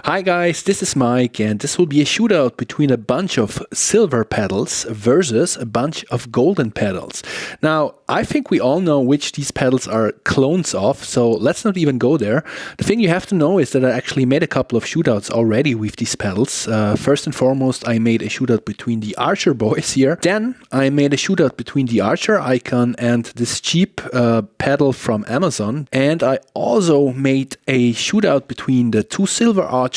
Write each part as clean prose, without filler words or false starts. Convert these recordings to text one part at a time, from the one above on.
Hi guys, this is Mike, and this will be a shootout between a bunch of silver pedals versus a bunch of golden pedals. Now, I think we all know which these pedals are clones of, so let's not even go there. The thing you have to know is that I actually made a couple of shootouts already with these pedals. First and foremost, I made a shootout between the Archer boys here. Then I made a shootout between the Archer Ikon and this cheap pedal from Amazon. And I also made a shootout between the two silver Archers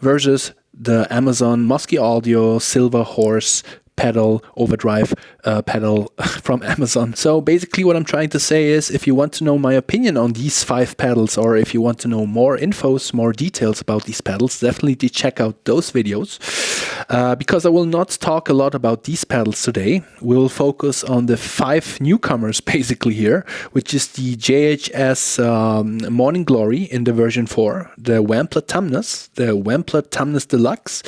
versus the Amazon Mosky Audio Silver Horse pedal, Overdrive pedal from Amazon. So basically what I'm trying to say is, if you want to know my opinion on these 5 pedals, or if you want to know more infos, more details about these pedals, definitely check out those videos. Because I will not talk a lot about these pedals today. We'll focus on the 5 newcomers basically here, which is the JHS Morning Glory in the version 4, the Wampler Tumnus, the Wampler Tumnus Deluxe,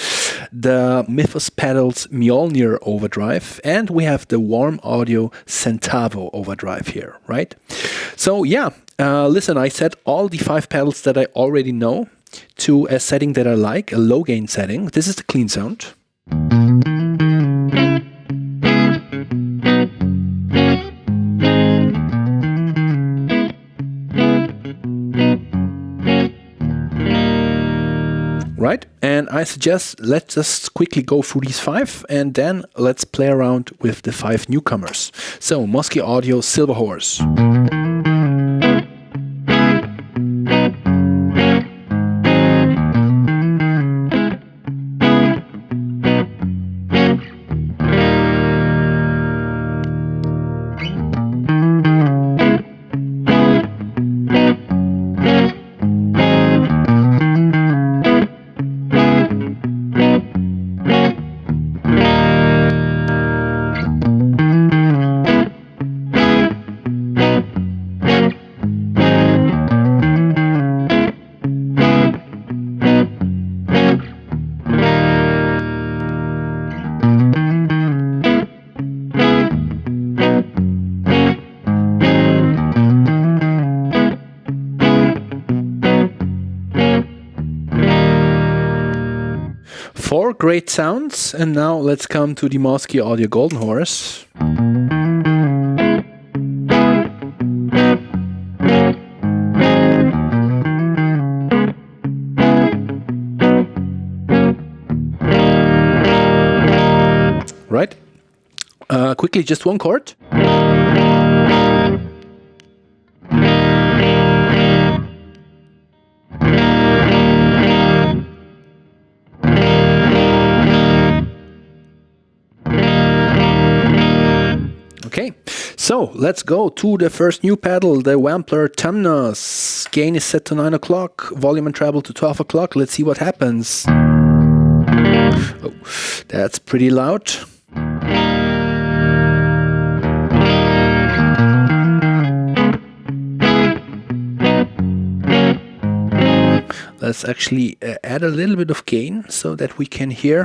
the Mythos pedals Mjonlir Overdrive, and we have the Warm Audio Centavo Overdrive here, right? So yeah, listen, I set all the 5 pedals that I already know to a setting that I like, a low gain setting. This is the clean sound. Right, and I suggest let's just quickly go through these 5 and then let's play around with the 5 newcomers. So, Mosky Audio Silver Horse. Four great sounds, and now let's come to the Mosky Audio Golden Horse. Right? Quickly, just one chord. Okay, so let's go to the first new pedal, the Wampler Tumnus. Gain is set to 9 o'clock, volume and treble to 12 o'clock. Let's see what happens. Oh, that's pretty loud. Let's actually add a little bit of gain so that we can hear.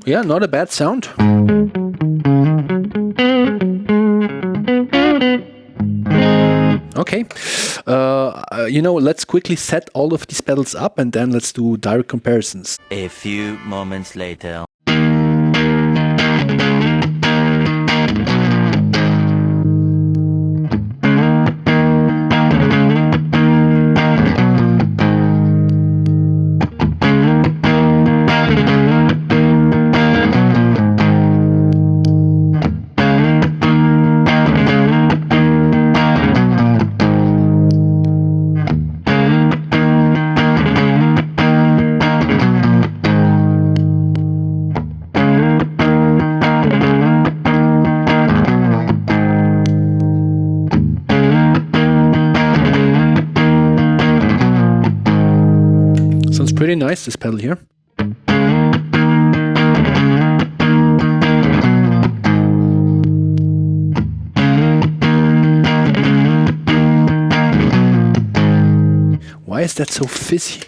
Yeah, not a bad sound. Okay, let's quickly set all of these pedals up and then let's do direct comparisons. A few moments later. Pretty nice, this pedal here. is that so fizzy?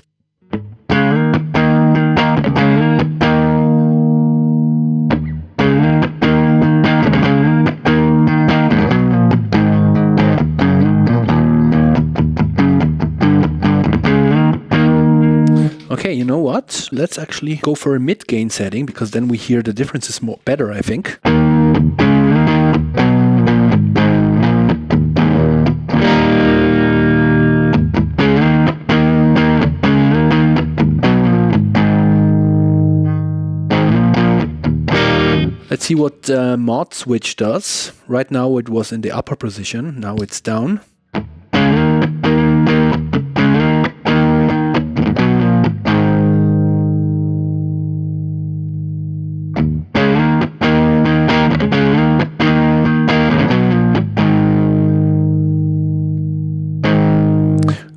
Okay, you know what? Let's actually go for a mid-gain setting, because then we hear the differences more better, I think. Let's see what mod switch does. Right now it was in the upper position, now it's down.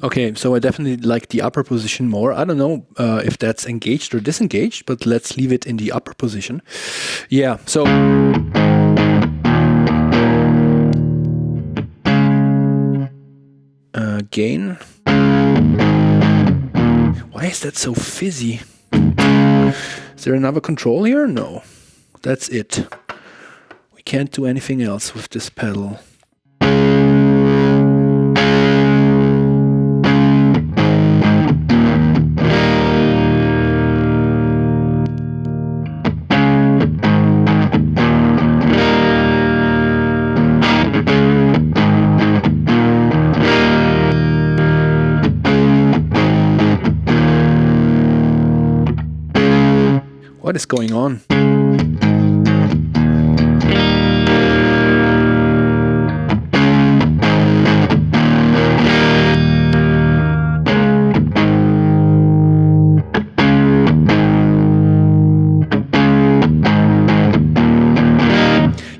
Okay, so I definitely like the upper position more. I don't know if that's engaged or disengaged, but let's leave it in the upper position. Yeah, so... gain. Why is that so fizzy? Is there another control here? No. That's it. We can't do anything else with this pedal. What is going on?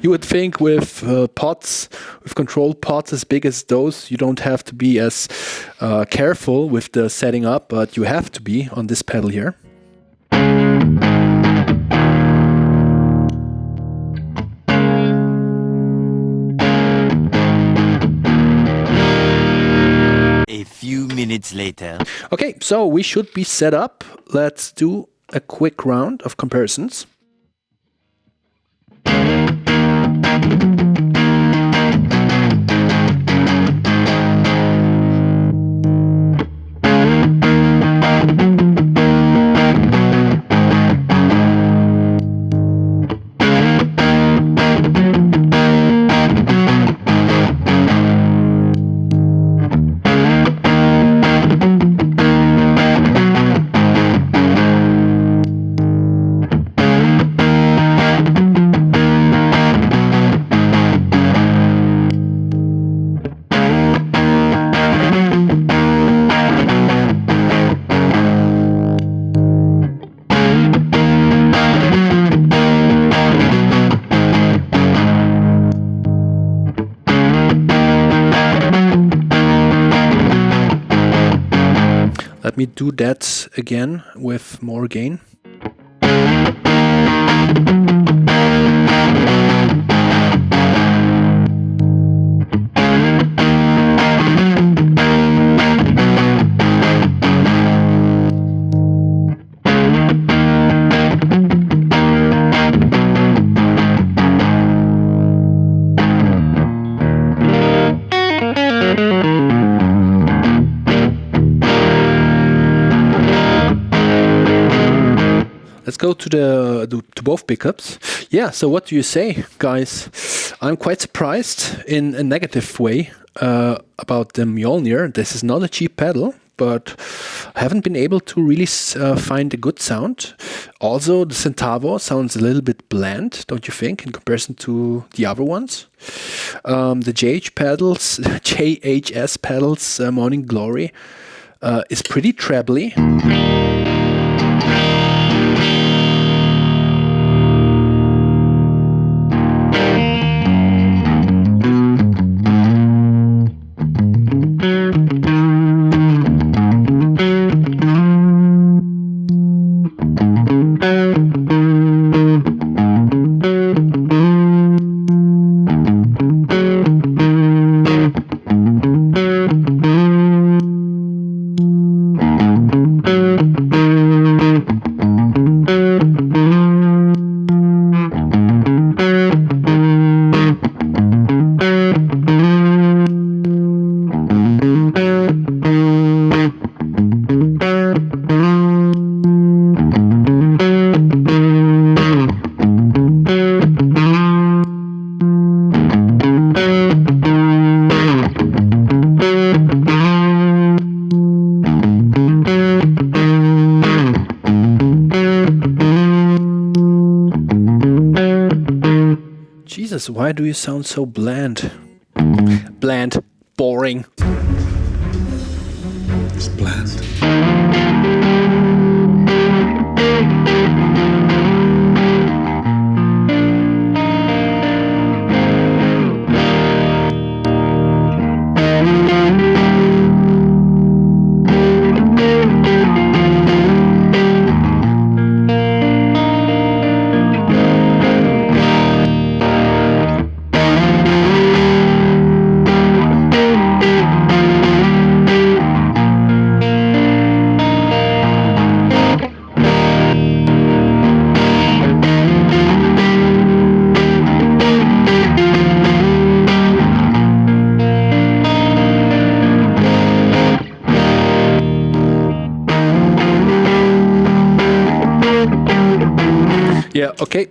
You would think with pots, with controlled pots as big as those, you don't have to be as careful with the setting up, but you have to be on this pedal here. A few minutes later. Okay, so we should be set up. Let's do a quick round of comparisons. Let me do that again with more gain. Let's go to both pickups. Yeah, so what do you say, guys? I'm quite surprised in a negative way about the Mjonlir. This is not a cheap pedal, but I haven't been able to really find a good sound. Also, the Centavo sounds a little bit bland, don't you think, in comparison to the other ones? The JHS pedals, Morning Glory, is pretty trebly. Jesus, why do you sound so bland? Bland. Boring. It's bland. Yeah, okay.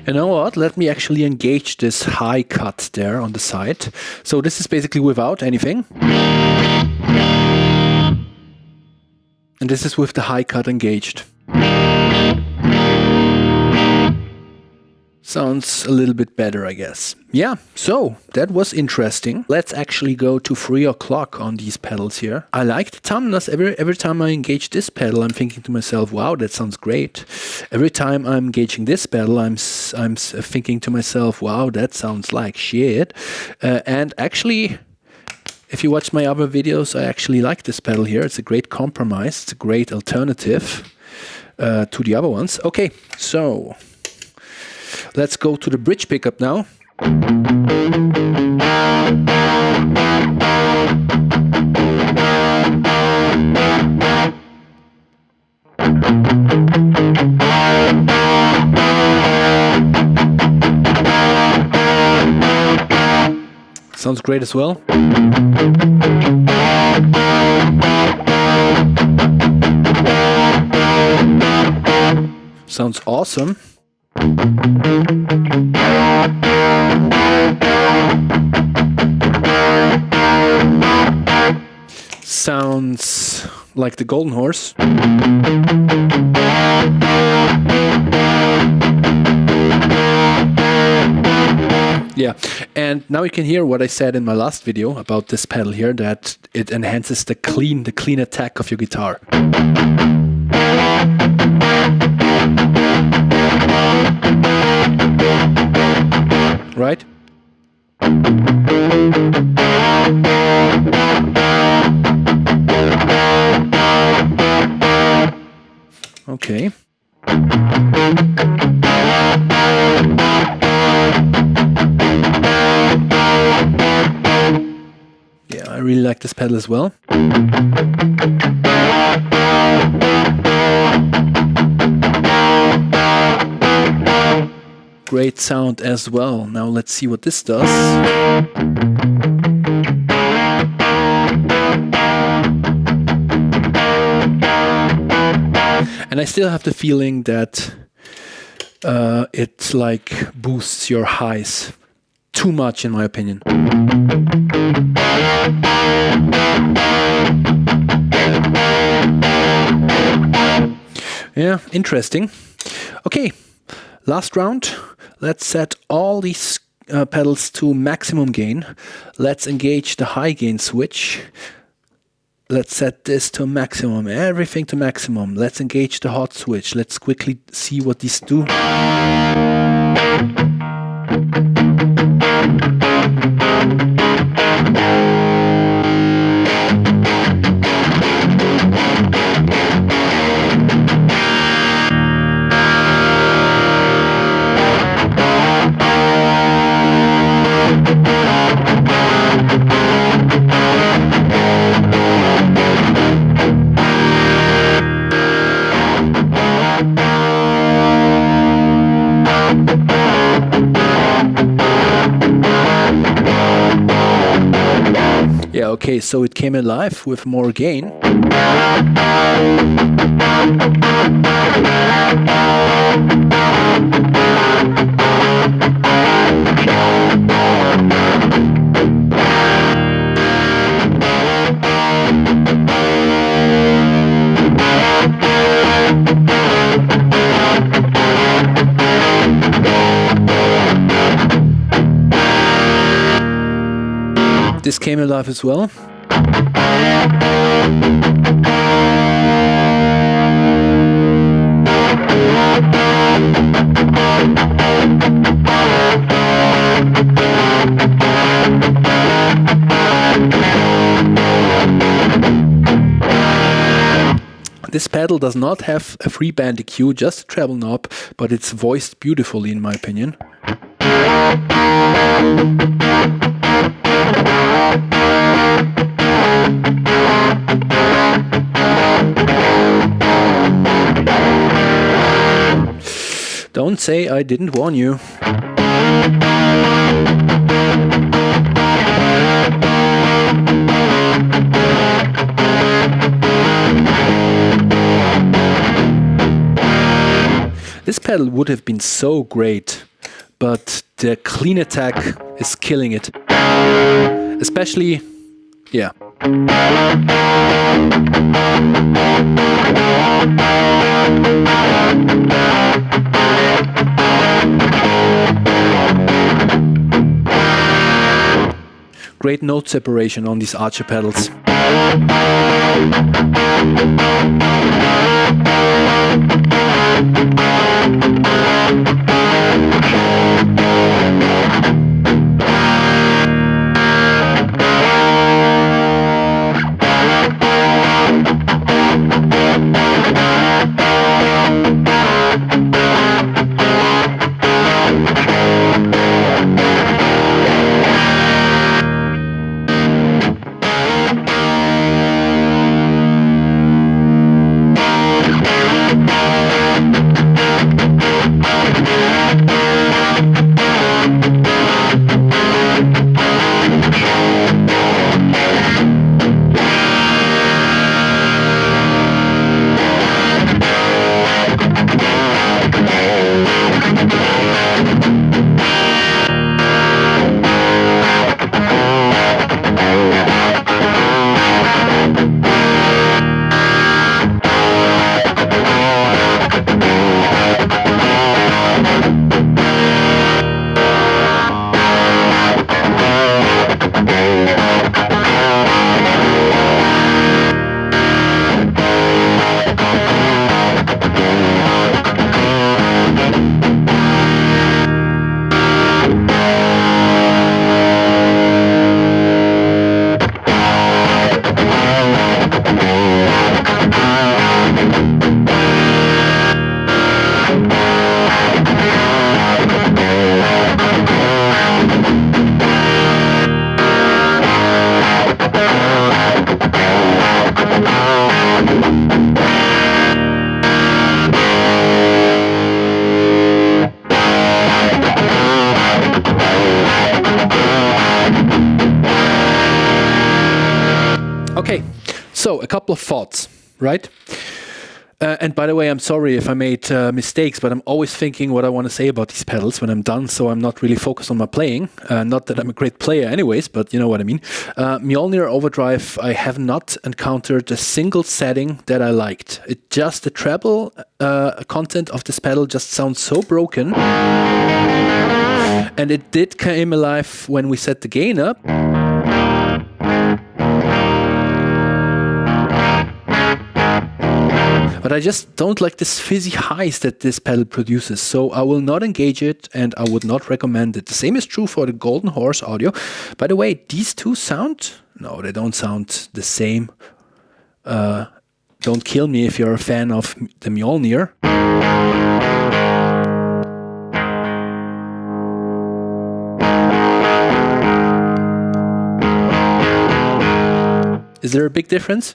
You know what? Let me actually engage this high cut there on the side. So this is basically without anything. And this is with the high cut engaged. Sounds a little bit better, I guess. Yeah, so that was interesting. Let's actually go to 3 o'clock on these pedals here. I like the Tumnus. Every time I engage this pedal, I'm thinking to myself, wow, that sounds great. Every time I'm engaging this pedal, I'm thinking to myself, wow, that sounds like shit. And actually, if you watch my other videos, I actually like this pedal here. It's a great compromise. It's a great alternative to the other ones. Okay, so let's go to the bridge pickup now. Sounds great as well. Sounds awesome. Sounds like the Golden Horse. Yeah, and now you can hear what I said in my last video about this pedal here, that it enhances the clean attack of your guitar. Right? Okay. Yeah, I really like this pedal as well. Great sound as well. Now let's see what this does. And I still have the feeling that it like boosts your highs too much, in my opinion. Yeah, interesting. Okay, last round. Let's set all these pedals to maximum gain. Let's engage the high gain switch. Let's set this to maximum, everything to maximum. Let's engage the hot switch. Let's quickly see what these do. Okay, so it came alive with more gain. This came alive as well. This pedal does not have a free band EQ, just a treble knob, but it's voiced beautifully in my opinion. Don't say I didn't warn you. This pedal would have been so great, but the clean attack is killing it. Especially, yeah. Great note separation on these Archer pedals. Okay, so a couple of thoughts, right? And by the way, I'm sorry if I made mistakes, but I'm always thinking what I want to say about these pedals when I'm done, so I'm not really focused on my playing. Not that I'm a great player anyways, but you know what I mean. Mjonlir Overdrive, I have not encountered a single setting that I liked. It just, the treble content of this pedal just sounds so broken. And it did come alive when we set the gain up. But I just don't like this fizzy highs that this pedal produces, so I will not engage it and I would not recommend it. The same is true for the Golden Horse audio. By the way, these two sound... No, they don't sound the same. Don't kill me if you're a fan of the Mjonlir. Is there a big difference?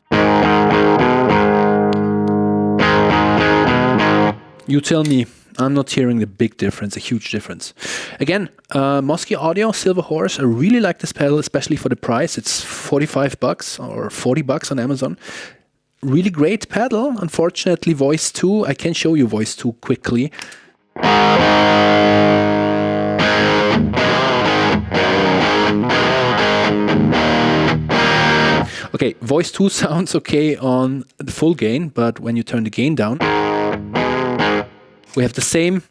You tell me. I'm not hearing the big difference, a huge difference. Again, Mosky Audio Silver Horse. I really like this pedal, especially for the price. It's $45 or $40 on Amazon. Really great pedal. Unfortunately, Voice 2. I can show you Voice 2 quickly. Okay, Voice 2 sounds okay on the full gain, but when you turn the gain down, we have the same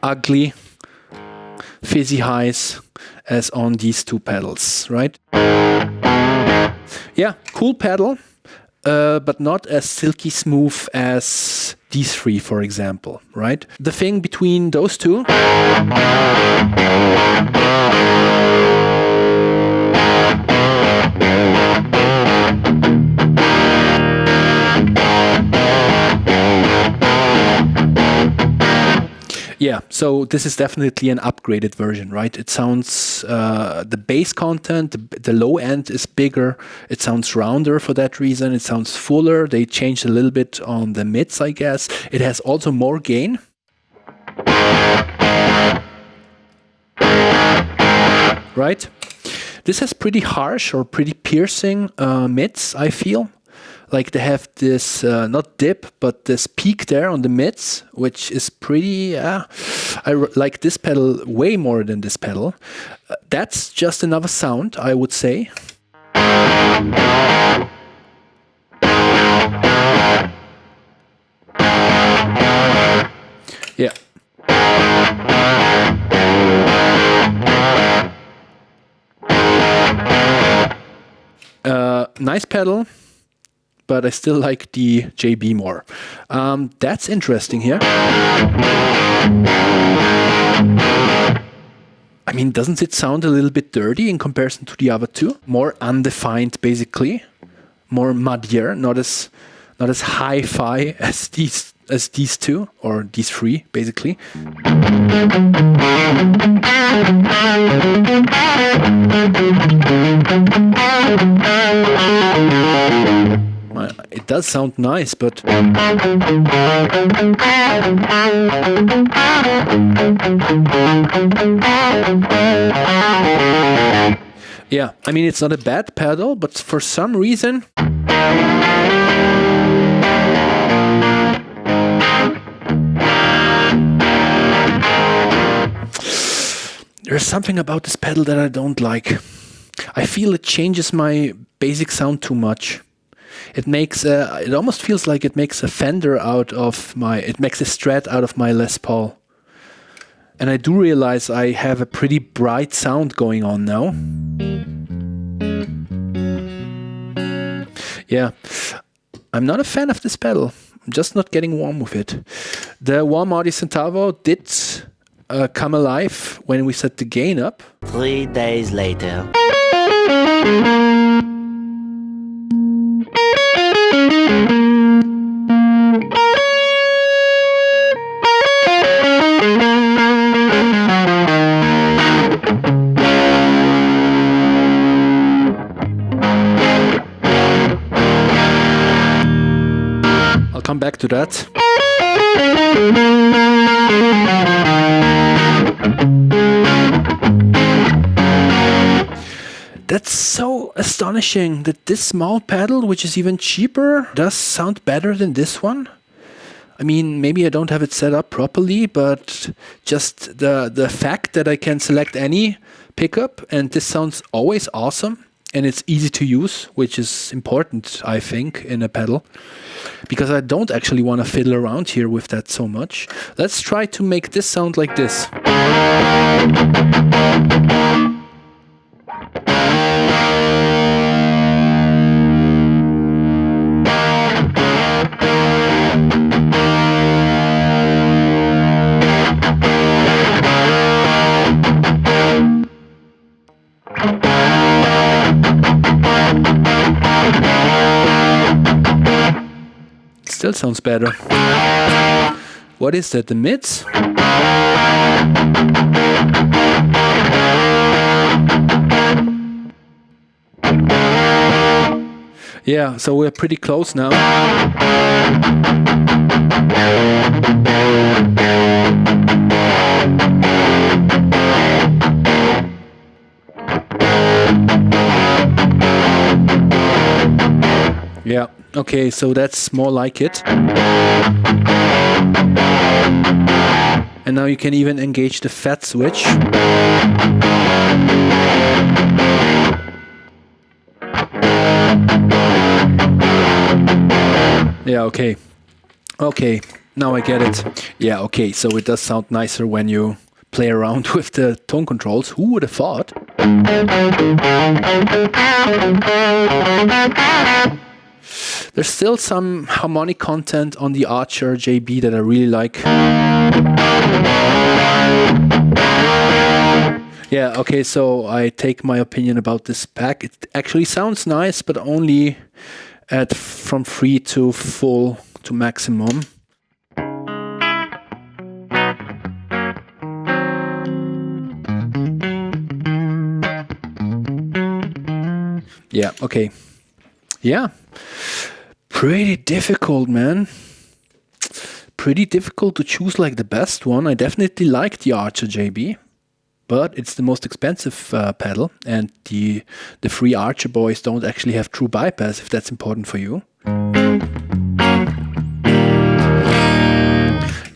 ugly fizzy highs as on these two pedals, right? Yeah, cool pedal, but not as silky smooth as these three, for example, right? The thing between those two yeah, so this is definitely an upgraded version, right? It sounds, the bass content, the low end is bigger. It sounds rounder for that reason. It sounds fuller. They changed a little bit on the mids, I guess. It has also more gain. Right? This has pretty harsh or pretty piercing mids, I feel. Like they have this, not dip, but this peak there on the mids, which is pretty, I like this pedal way more than this pedal. That's just another sound, I would say. Yeah. Nice pedal. But I still like the JB more. That's interesting here. I mean, doesn't it sound a little bit dirty in comparison to the other two? More undefined, basically. More muddier, not as hi-fi as these two, or these three, basically. It does sound nice, but yeah, I mean, it's not a bad pedal, but for some reason there's something about this pedal that I don't like. I feel it changes my basic sound too much. It makes it almost feels like it makes a Fender out of it makes a Strat out of my Les Paul. And I do realize I have a pretty bright sound going on now. Yeah, I'm not a fan of this pedal. I'm just not getting warm with it. The warm audio Centavo did come alive when we set the gain up. 3 days later. I'll come back to that. That's so astonishing that this small pedal, which is even cheaper, does sound better than this one. I mean, maybe I don't have it set up properly, but just the fact that I can select any pickup and this sounds always awesome and it's easy to use, which is important, I think, in a pedal. Because I don't actually want to fiddle around here with that so much. Let's try to make this sound like this. Still sounds better. What is that, the mids? Yeah, so we're pretty close now. Yeah, okay, so that's more like it. And now you can even engage the fat switch. Yeah, okay. Okay, now I get it. Yeah, okay, so it does sound nicer when you play around with the tone controls. Who would have thought? There's still some harmonic content on the Archer JB that I really like. Yeah, okay, so I take my opinion about this pack. It actually sounds nice, but only at from free to full to maximum. Yeah, okay. Yeah. Pretty difficult, man. Pretty difficult to choose like the best one. I definitely like the Archer JB, but it's the most expensive pedal, and the free Archer boys don't actually have true bypass, if that's important for you.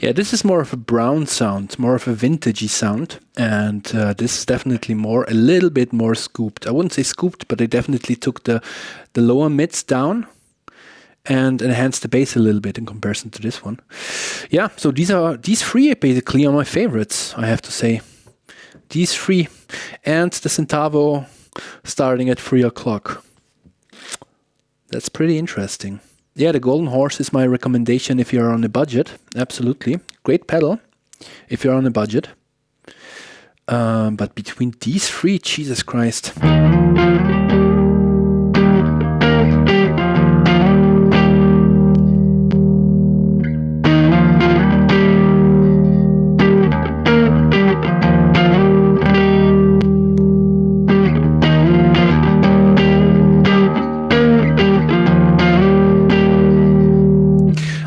Yeah, this is more of a brown sound, more of a vintagey sound, and this is definitely a little bit more scooped. I wouldn't say scooped, but they definitely took the lower mids down and enhanced the bass a little bit in comparison to this one. Yeah, so these three basically are my favorites, I have to say. These three, and the Centavo starting at 3 o'clock. That's pretty interesting. Yeah, the Golden Horse is my recommendation if you're on a budget. Absolutely. Great pedal if you're on a budget. But between these three, Jesus Christ.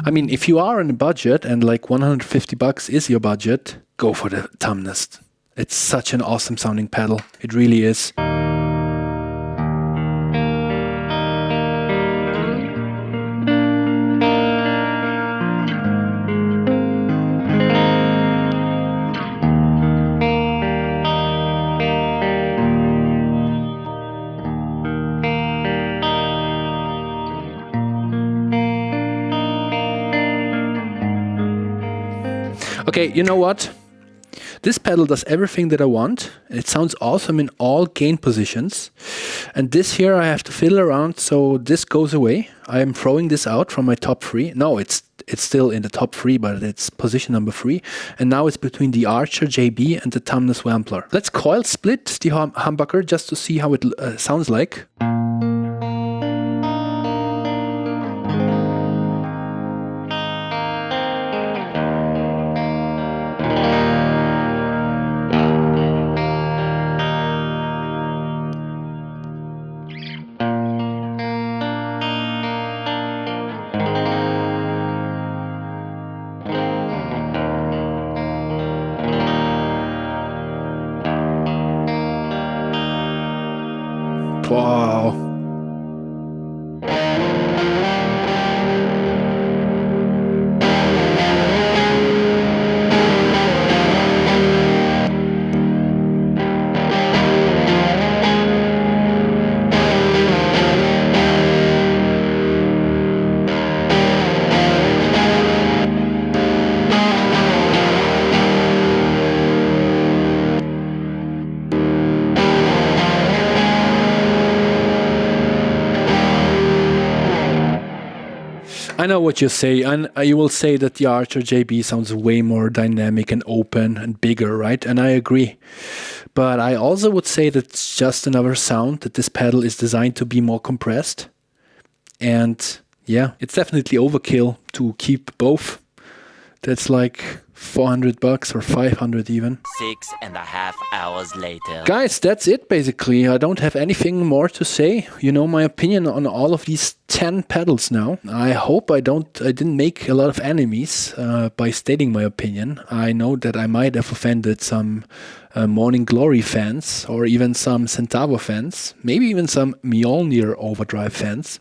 I mean, if you are on a budget and like $150 is your budget, go for the Tumnus. It's such an awesome sounding pedal. It really is. Okay, you know what? This pedal does everything that I want. It sounds awesome in all gain positions. And this here I have to fiddle around, so this goes away. I am throwing this out from my top 3. No, it's still in the top 3, but it's position number 3. And now it's between the Archer JB and the Tumnus Wampler. Let's coil split the humbucker just to see how it sounds like. Wow. I know what you say, and you will say that the Archer JB sounds way more dynamic and open and bigger, right? And I agree. But I also would say that it's just another sound, that this pedal is designed to be more compressed. And yeah, it's definitely overkill to keep both. That's like $400 or 500 even. 6.5 hours later. Guys, that's it basically. I don't have anything more to say. You know my opinion on all of these 10 pedals now. I hope I didn't make a lot of enemies by stating my opinion. I know that I might have offended some Morning Glory fans or even some Centavo fans, maybe even some Mjonlir Overdrive fans.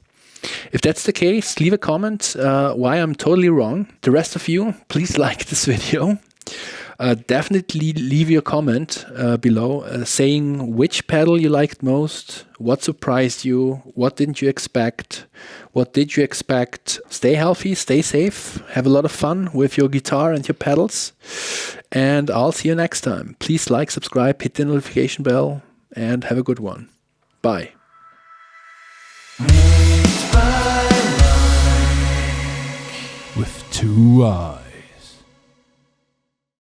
If that's the case, leave a comment why I'm totally wrong. The rest of you, please like this video. Definitely leave your comment below saying which pedal you liked most, what surprised you, what didn't you expect, what did you expect. Stay healthy, stay safe, have a lot of fun with your guitar and your pedals. And I'll see you next time. Please like, subscribe, hit the notification bell, and have a good one. Bye. With 2 eyes.